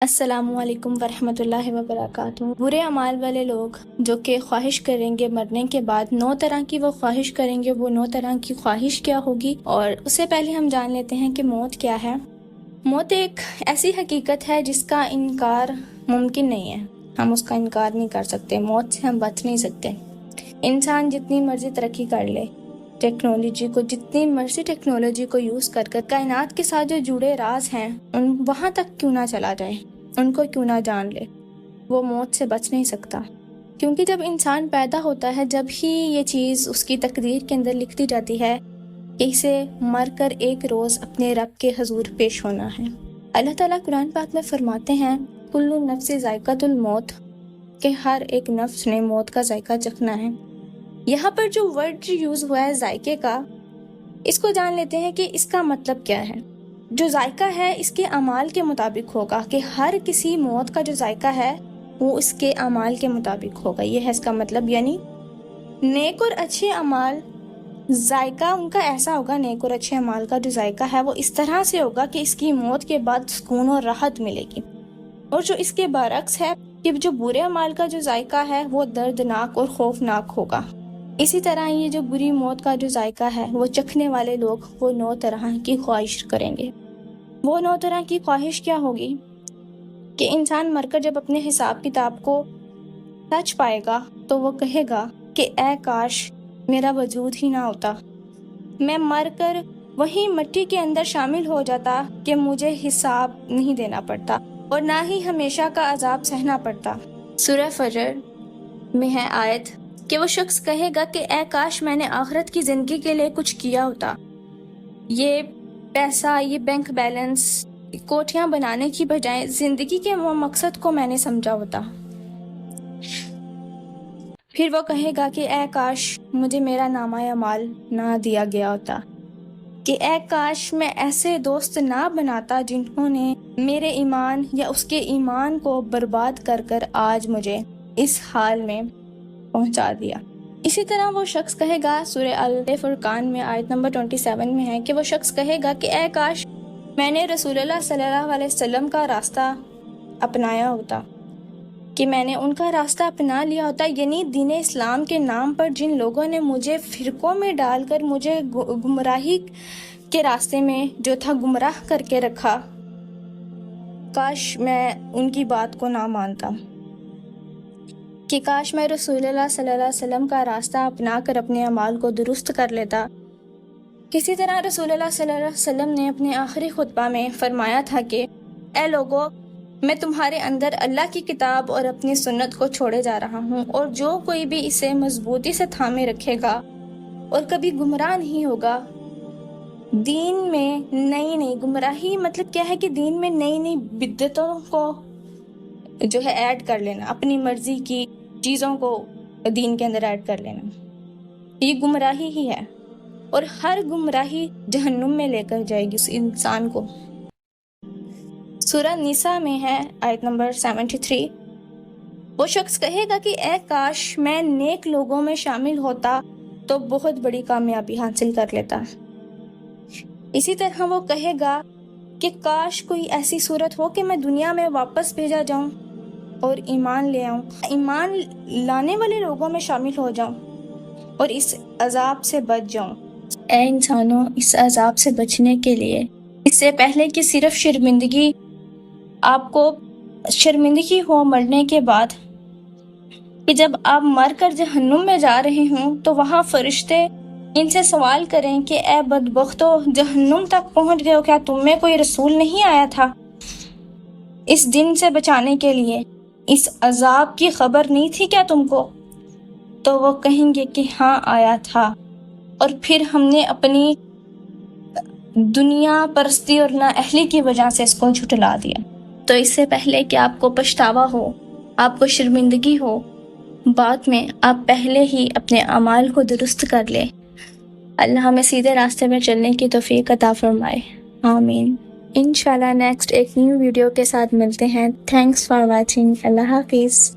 السلام علیکم ورحمۃ اللہ وبرکاتہ۔ برے اعمال والے لوگ جو کہ خواہش کریں گے مرنے کے بعد 9 طرح کی وہ خواہش کریں گے، وہ 9 طرح کی خواہش کیا ہوگی؟ اور اس سے پہلے ہم جان لیتے ہیں کہ موت کیا ہے۔ موت ایک ایسی حقیقت ہے جس کا انکار ممکن نہیں ہے، ہم اس کا انکار نہیں کر سکتے، موت سے ہم بچ نہیں سکتے۔ انسان جتنی مرضی ترقی کر لے، جتنی مرضی ٹیکنالوجی کو یوز کر کائنات کے ساتھ جو جڑے راز ہیں وہاں تک کیوں نہ چلا جائے، ان کو کیوں نہ جان لے، وہ موت سے بچ نہیں سکتا۔ کیونکہ جب انسان پیدا ہوتا ہے، جب ہی یہ چیز اس کی تقدیر کے اندر لکھ دی جاتی ہے کہ اسے مر کر ایک روز اپنے رب کے حضور پیش ہونا ہے۔ اللہ تعالیٰ قرآن پاک میں فرماتے ہیں کل نفس ذائقۃ الموت، کہ ہر ایک نفس نے موت کا ذائقہ چکھنا ہے۔ یہاں پر جو ورڈ یوز ہوا ہے ذائقے کا، اس کو جان لیتے ہیں کہ اس کا مطلب کیا ہے۔ جو ذائقہ ہے اس کے اعمال کے مطابق ہوگا، کہ ہر کسی موت کا جو ذائقہ ہے وہ اس کے اعمال کے مطابق ہوگا، یہ ہے اس کا مطلب۔ یعنی نیک اور اچھے اعمال ذائقہ ان کا ایسا ہوگا، نیک اور اچھے اعمال کا جو ذائقہ ہے وہ اس طرح سے ہوگا کہ اس کی موت کے بعد سکون اور راحت ملے گی۔ اور جو اس کے برعکس ہے کہ جو برے اعمال کا جو ذائقہ ہے وہ دردناک اور خوفناک ہوگا۔ اسی طرح یہ جو بری موت کا جو ذائقہ ہے وہ چکھنے والے لوگ وہ 9 طرح کی خواہش کریں گے۔ وہ 9 طرح کی خواہش کیا ہوگی کہ انسان مر کر جب اپنے حساب کتاب کو سچ پائے گا تو وہ کہے گا کہ اے کاش میرا وجود ہی نہ ہوتا، میں مر کر وہی مٹی کے اندر شامل ہو جاتا کہ مجھے حساب نہیں دینا پڑتا اور نہ ہی ہمیشہ کا عذاب سہنا پڑتا۔ سورہ فجر میں ہے آیت کہ وہ شخص کہے گا کہ اے کاش میں نے آخرت کی زندگی کے لیے کچھ کیا ہوتا، یہ پیسہ، یہ بینک بیلنس، کوٹھیاں بنانے کی بجائے زندگی کے مقصد کو میں نے سمجھا ہوتا۔ پھر وہ کہے گا کہ اے کاش مجھے میرا نامہ اعمال نہ دیا گیا ہوتا، کہ اے کاش میں ایسے دوست نہ بناتا جنہوں نے میرے ایمان یا اس کے ایمان کو برباد کر کر آج مجھے اس حال میں پہنچا دیا۔ اسی طرح وہ شخص کہے گا، سورہ الفرقان میں آیت نمبر 27 میں ہے کہ وہ شخص کہے گا کہ اے کاش میں نے رسول اللہ صلی اللہ علیہ وسلم کا راستہ اپنایا ہوتا، کہ میں نے ان کا راستہ اپنا لیا ہوتا۔ یعنی دین اسلام کے نام پر جن لوگوں نے مجھے فرقوں میں ڈال کر مجھے گمراہی کے راستے میں جو تھا گمراہ کر کے رکھا، کاش میں ان کی بات کو نہ مانتا، کہ کاش میں رسول اللہ صلی اللہ علیہ وسلم کا راستہ اپنا کر اپنے اعمال کو درست کر لیتا۔ کسی طرح رسول اللہ صلی اللہ علیہ وسلم نے اپنے آخری خطبہ میں فرمایا تھا کہ اے لوگو، میں تمہارے اندر اللہ کی کتاب اور اپنی سنت کو چھوڑے جا رہا ہوں، اور جو کوئی بھی اسے مضبوطی سے تھامے رکھے گا اور کبھی گمراہ نہیں ہوگا۔ دین میں نئی گمراہی مطلب کیا ہے کہ دین میں نئی بدعتوں کو جو ہے ایڈ کر لینا، اپنی مرضی کی چیزوں کو دین کے اندر ایڈ کر لینا، یہ گمراہی ہی ہے، اور ہر گمراہی جہنم میں لے کر جائے گی اس انسان کو۔ سورہ نساء میں ہے آیت نمبر 73، وہ شخص کہے گا کہ اے کاش میں نیک لوگوں میں شامل ہوتا تو بہت بڑی کامیابی حاصل کر لیتا۔ اسی طرح وہ کہے گا کہ کاش کوئی ایسی صورت ہو کہ میں دنیا میں واپس بھیجا جاؤں اور ایمان لے آؤں، ایمان لانے والے لوگوں میں شامل ہو جاؤں اور اس عذاب سے بچ جاؤں۔ اے انسانوں، اس عذاب سے بچنے کے لیے اس سے پہلے کہ صرف شرمندگی آپ کو شرمندگی ہو مرنے کے بعد، کہ جب آپ مر کر جہنم میں جا رہے ہوں تو وہاں فرشتے ان سے سوال کریں کہ اے بدبختو، جہنم تک پہنچ گئے ہو، کیا تم میں کوئی رسول نہیں آیا تھا اس دن سے بچانے کے لیے؟ اس عذاب کی خبر نہیں تھی کیا تم کو؟ تو وہ کہیں گے کہ ہاں آیا تھا، اور پھر ہم نے اپنی دنیا پرستی اور نااہلی کی وجہ سے اس کو جھٹلا دیا۔ تو اس سے پہلے کہ آپ کو پچھتاوا ہو، آپ کو شرمندگی ہو، بعد میں آپ پہلے ہی اپنے اعمال کو درست کر لیں۔ اللہ ہمیں سیدھے راستے میں چلنے کی توفیق عطا فرمائے، آمین۔ انشاءاللہ نیکسٹ ایک نیو ویڈیو کے ساتھ ملتے ہیں۔ Thanks for watching. اللہ حافظ۔